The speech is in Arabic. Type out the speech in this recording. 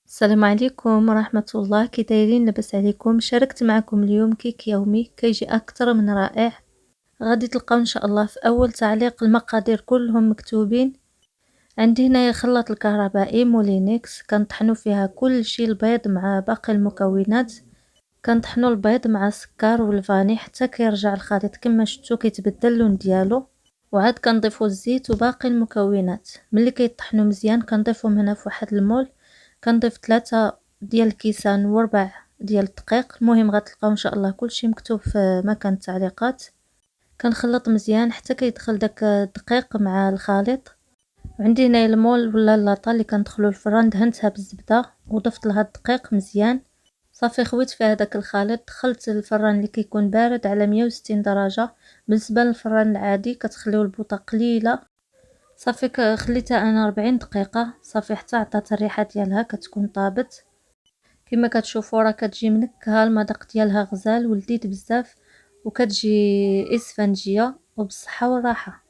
السلام عليكم ورحمة الله، كي دايرين؟ لاباس عليكم؟ شاركت معكم اليوم كيك يومي كيجي أكثر من رائع. غادي تلقاو إن شاء الله في أول تعليق المقادير كلهم مكتوبين. عندي هنايا خلاط الكهربائي مولينكس، كنطحنو فيها كل شي، البيض مع باقي المكونات. كنطحنو البيض مع السكر والفاني حتى كيرجع الخليط كما شفتو كيتبدل اللون ديالو، وعاد كنضيفو الزيت وباقي المكونات. ملي كيطحنوا مزيان كنضيفهم هنا في واحد المول. كنضيف 3 ديال الكيسان وربع ديال الدقيق. المهم غتلقاو ان شاء الله كلشي مكتوب في مكان التعليقات. كنخلط مزيان حتى كيدخل داك الدقيق مع الخليط. عندي هنايا المول ولا اللاطه اللي كندخلو الفران، دهنتها بالزبده وضفت لها الدقيق مزيان. صافي خويت فيها داك الخليط، دخلت الفران اللي كيكون بارد على 160 درجه. بالنسبه للفران العادي كتخليو البوطه قليله. صافي خليتها انا 40 دقيقه صافي حتى عطات الريحه ديالها كتكون طابت. كما كتشوفوا راه كتجي منكهه، المذاق ديالها غزال ولذيذ بزاف، وكتجي اسفنجيه وبالصحه والراحه.